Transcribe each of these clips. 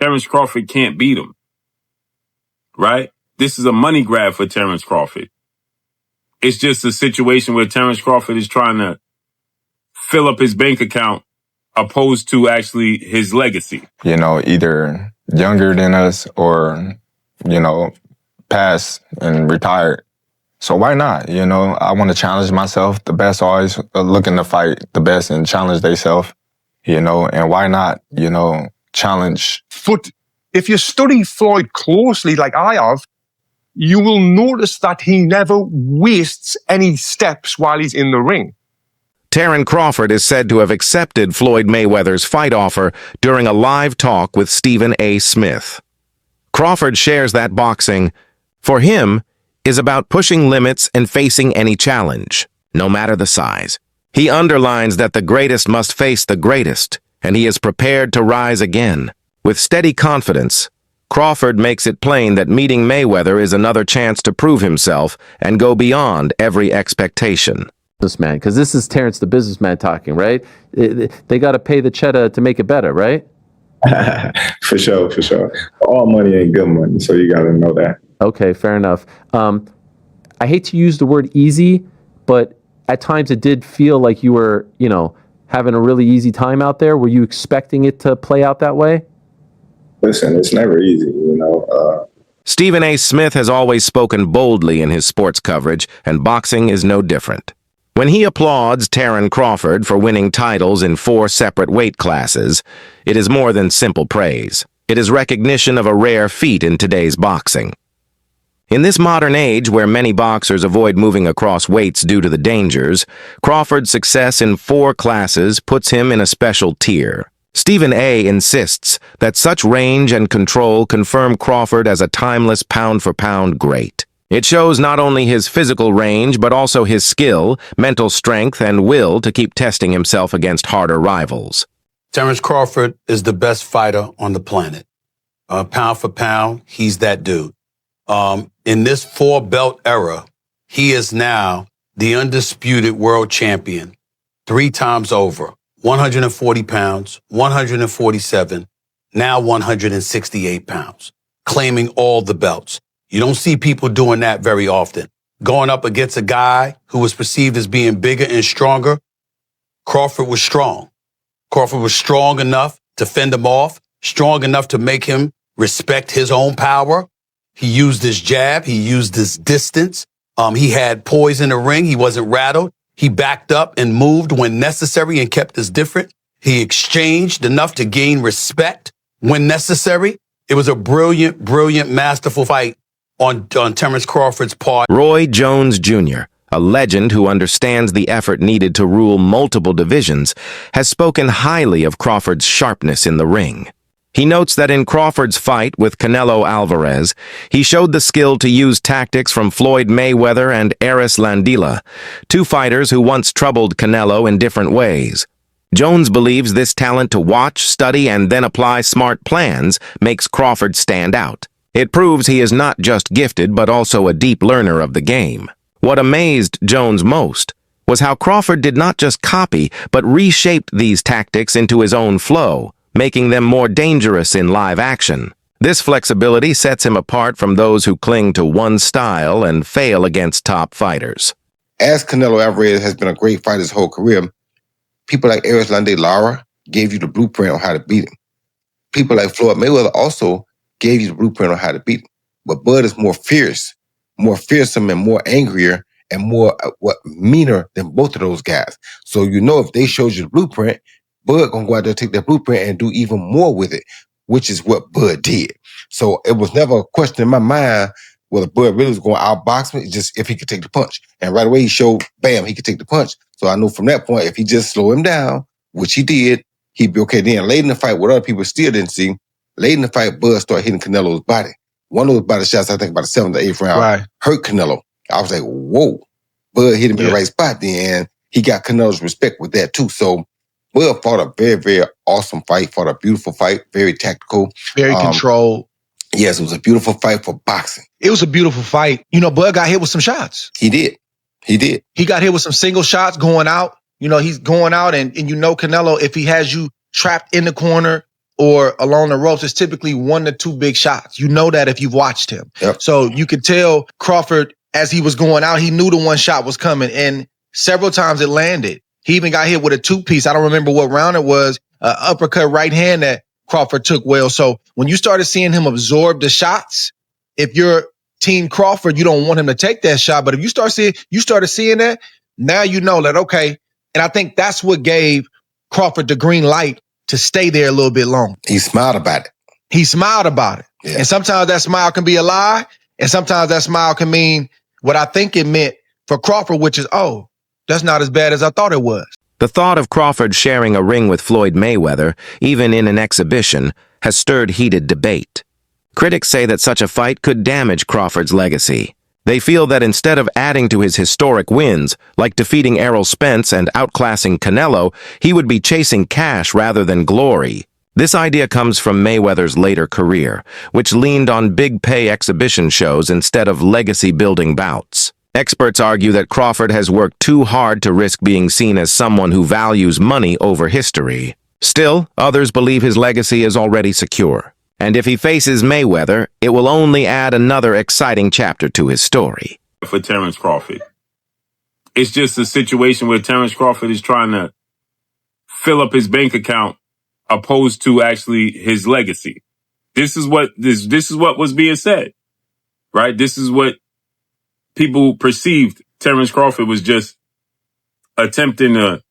Terence Crawford can't beat him, right? This is a money grab for Terence Crawford. It's just a situation where Terence Crawford is trying to fill up his bank account opposed to actually his legacy. You know, either younger than us or, you know, past and retired. So why not? You know, I want to challenge myself. The best always looking to fight the best and challenge themselves, you know, and why not, you know, challenge. But if you study Floyd closely, like I have, you will notice that he never wastes any steps while he's in the ring. Terence Crawford is said to have accepted Floyd Mayweather's fight offer during a live talk with Stephen A. Smith. Crawford shares that boxing, for him, is about pushing limits and facing any challenge, no matter the size. He underlines that the greatest must face the greatest, and he is prepared to rise again. With steady confidence, Crawford makes it plain that meeting Mayweather is another chance to prove himself and go beyond every expectation. Businessman, because this is Terence the businessman talking, right? They got to pay the cheddar to make it better, right? For sure, for sure. All money ain't good money, so you got to know that. Okay, fair enough. I hate to use the word easy, but at times it did feel like you were, you know, having a really easy time out there. Were you expecting it to play out that way? Listen, it's never easy, you know. Stephen A. Smith has always spoken boldly in his sports coverage, and boxing is no different. When he applauds Terence Crawford for winning titles in 4 separate weight classes, it is more than simple praise. It is recognition of a rare feat in today's boxing. In this modern age where many boxers avoid moving across weights due to the dangers, Crawford's success in 4 classes puts him in a special tier. Stephen A. insists that such range and control confirm Crawford as a timeless pound-for-pound great. It shows not only his physical range, but also his skill, mental strength, and will to keep testing himself against harder rivals. Terence Crawford is the best fighter on the planet. Pound for pound, he's that dude. In this 4-belt era, he is now the undisputed world champion 3 times over. 140 pounds, 147, now 168 pounds, claiming all the belts. You don't see people doing that very often. Going up against a guy who was perceived as being bigger and stronger, Crawford was strong. Crawford was strong enough to fend him off, strong enough to make him respect his own power. He used his jab. He used his distance. He had poise in the ring. He wasn't rattled. He backed up and moved when necessary and kept us different. He exchanged enough to gain respect when necessary. It was a brilliant, brilliant, masterful fight on Terence Crawford's part. Roy Jones Jr., a legend who understands the effort needed to rule multiple divisions, has spoken highly of Crawford's sharpness in the ring. He notes that in Crawford's fight with Canelo Alvarez, he showed the skill to use tactics from Floyd Mayweather and Eris Landila, 2 fighters who once troubled Canelo in different ways. Jones believes this talent to watch, study, and then apply smart plans makes Crawford stand out. It proves he is not just gifted, but also a deep learner of the game. What amazed Jones most was how Crawford did not just copy, but reshaped these tactics into his own flow, making them more dangerous in live action. This flexibility sets him apart from those who cling to one style and fail against top fighters. As Canelo Alvarez has been a great fighter his whole career, people like Eris Landila gave you the blueprint on how to beat him. People like Floyd Mayweather also gave you the blueprint on how to beat him. But Bud is more fierce, more fearsome, and more angrier, and more meaner than both of those guys. So you know if they showed you the blueprint, Bud gonna go out there, take that blueprint, and do even more with it, which is what Bud did. So it was never a question in my mind whether Bud really was going to outbox me, just if he could take the punch. And right away he showed, bam, he could take the punch. So I knew from that point, if he just slow him down, which he did, he'd be okay. Then late in the fight, what other people still didn't see, late in the fight, Bud started hitting Canelo's body. One of those body shots, I think about the 7th or 8th round, hurt Canelo. I was like, whoa. Bud hit him in the right spot then, and he got Canelo's respect with that too. So Bud fought a very, very awesome fight, fought a beautiful fight, very tactical. Very controlled. Yes, it was a beautiful fight for boxing. It was a beautiful fight. You know, Bud got hit with some shots. He did. He did. He got hit with some single shots going out. You know, he's going out and you know Canelo, if he has you trapped in the corner or along the ropes, it's typically 1 to 2 big shots. You know that if you've watched him. Yep. So you could tell Crawford, as he was going out, he knew the one shot was coming, and several times it landed. He even got hit with a 2-piece. I don't remember what round it was, uppercut right hand that Crawford took well. So when you started seeing him absorb the shots, if you're Team Crawford, you don't want him to take that shot. But if you started seeing that, now you know that, okay. And I think that's what gave Crawford the green light to stay there a little bit longer. He smiled about it. He smiled about it. Yeah. And sometimes that smile can be a lie. And sometimes that smile can mean what I think it meant for Crawford, which is, oh, that's not as bad as I thought it was. The thought of Crawford sharing a ring with Floyd Mayweather, even in an exhibition, has stirred heated debate. Critics say that such a fight could damage Crawford's legacy. They feel that instead of adding to his historic wins, like defeating Errol Spence and outclassing Canelo, he would be chasing cash rather than glory. This idea comes from Mayweather's later career, which leaned on big-pay exhibition shows instead of legacy-building bouts. Experts argue that Crawford has worked too hard to risk being seen as someone who values money over history. Still, others believe his legacy is already secure. And if he faces Mayweather, it will only add another exciting chapter to his story. For Terence Crawford, it's just a situation where Terence Crawford is trying to fill up his bank account opposed to actually his legacy. This is what was being said, right? This is what people perceived. Terence Crawford was just attempting to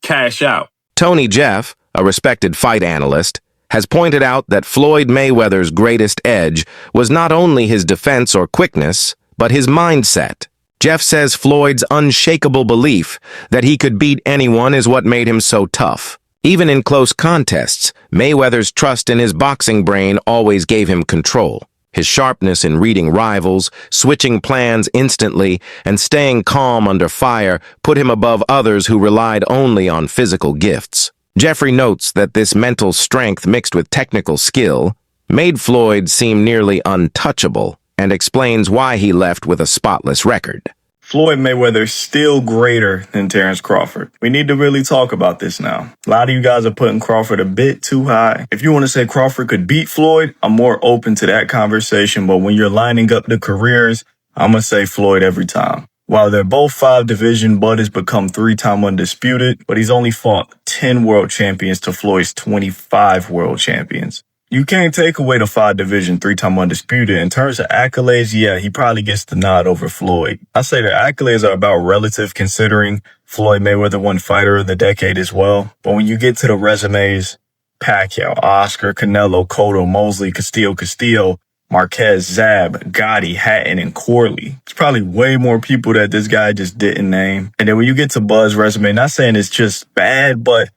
cash out. Tony Jeff, a respected fight analyst, has pointed out that Floyd Mayweather's greatest edge was not only his defense or quickness, but his mindset. Jeff says Floyd's unshakable belief that he could beat anyone is what made him so tough. Even in close contests, Mayweather's trust in his boxing brain always gave him control. His sharpness in reading rivals, switching plans instantly, and staying calm under fire put him above others who relied only on physical gifts. Jeffrey notes that this mental strength mixed with technical skill made Floyd seem nearly untouchable, and explains why he left with a spotless record. Floyd Mayweather is still greater than Terence Crawford. We need to really talk about this now. A lot of you guys are putting Crawford a bit too high. If you want to say Crawford could beat Floyd, I'm more open to that conversation. But when you're lining up the careers, I'm going to say Floyd every time. While they're both 5-division, Bud has become 3-time undisputed, but he's only fought 10 world champions to Floyd's 25 world champions. You can't take away the 5-division, 3-time undisputed. In terms of accolades, yeah, he probably gets the nod over Floyd. I say the accolades are about relative, considering Floyd Mayweather won Fighter of the Decade as well. But when you get to the resumes, Pacquiao, Oscar, Canelo, Cotto, Mosley, Castillo, Marquez, Zab, Gotti, Hatton, and Corley. It's probably way more people that this guy just didn't name. And then when you get to Bud's resume, not saying it's just bad, but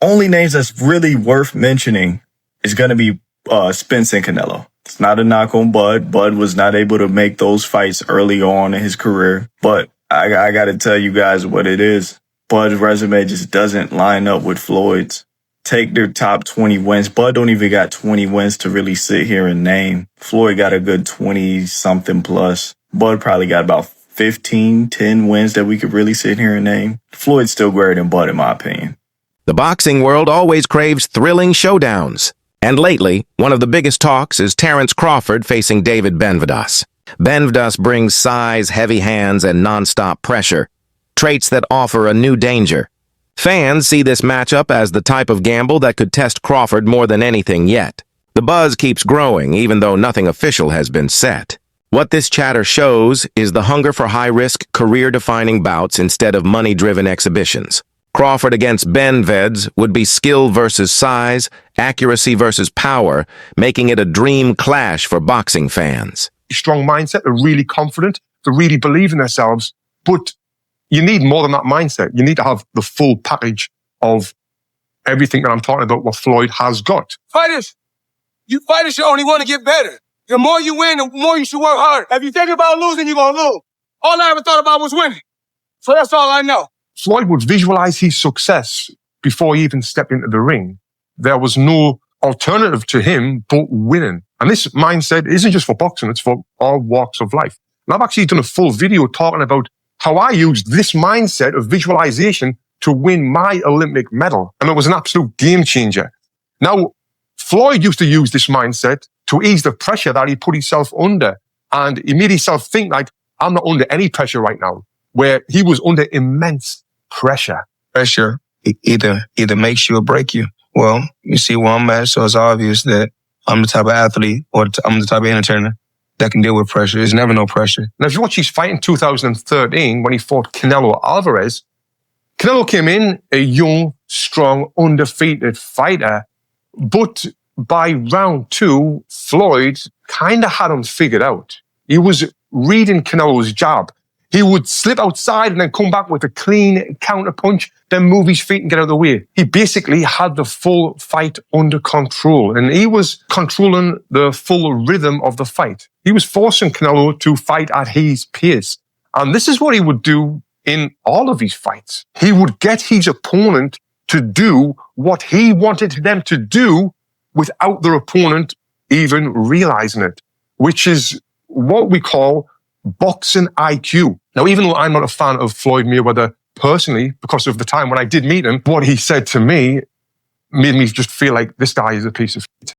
only names that's really worth mentioning is going to be Spence and Canelo. It's not a knock on Bud. Bud was not able to make those fights early on in his career. But I got to tell you guys what it is. Bud's resume just doesn't line up with Floyd's. Take their top 20 wins. Bud don't even got 20 wins to really sit here and name. Floyd got a good 20-something plus. Bud probably got about 10 wins that we could really sit here and name. Floyd's still greater than Bud, in my opinion. The boxing world always craves thrilling showdowns. And lately, one of the biggest talks is Terence Crawford facing David Benvidas. Benvidas brings size, heavy hands, and nonstop pressure, traits that offer a new danger. Fans see this matchup as the type of gamble that could test Crawford more than anything yet. The buzz keeps growing, even though nothing official has been set. What this chatter shows is the hunger for high-risk, career-defining bouts instead of money-driven exhibitions. Crawford against Benvidas would be skill versus size, accuracy versus power, making it a dream clash for boxing fans. Strong mindset, they're really confident, they really believe in themselves, but you need more than that mindset. You need to have the full package of everything that I'm talking about, what Floyd has got. Fighters should only want to get better. The more you win, the more you should work hard. If you think about losing, you're going to lose. All I ever thought about was winning. So that's all I know. Floyd would visualize his success before he even stepped into the ring. There was no alternative to him but winning. And this mindset isn't just for boxing, it's for all walks of life. And I've actually done a full video talking about how I used this mindset of visualization to win my Olympic medal. And it was an absolute game changer. Now, Floyd used to use this mindset to ease the pressure that he put himself under. And he made himself think like, I'm not under any pressure right now, where he was under immense pressure. Pressure either makes you or break you. Well, you see where I'm at, so it's obvious that I'm the type of athlete or I'm the type of entertainer that can deal with pressure. There's never no pressure. Now, if you watch his fight in 2013 when he fought Canelo Alvarez, Canelo came in a young, strong, undefeated fighter, but by round 2, Floyd kind of had him figured out. He was reading Canelo's jab. He would slip outside and then come back with a clean counter punch, then move his feet and get out of the way. He basically had the full fight under control, and he was controlling the full rhythm of the fight. He was forcing Canelo to fight at his pace. And this is what he would do in all of his fights. He would get his opponent to do what he wanted them to do without their opponent even realizing it, which is what we call boxing IQ. Now, even though I'm not a fan of Floyd Mayweather personally, because of the time when I did meet him, what he said to me made me just feel like this guy is a piece of shit.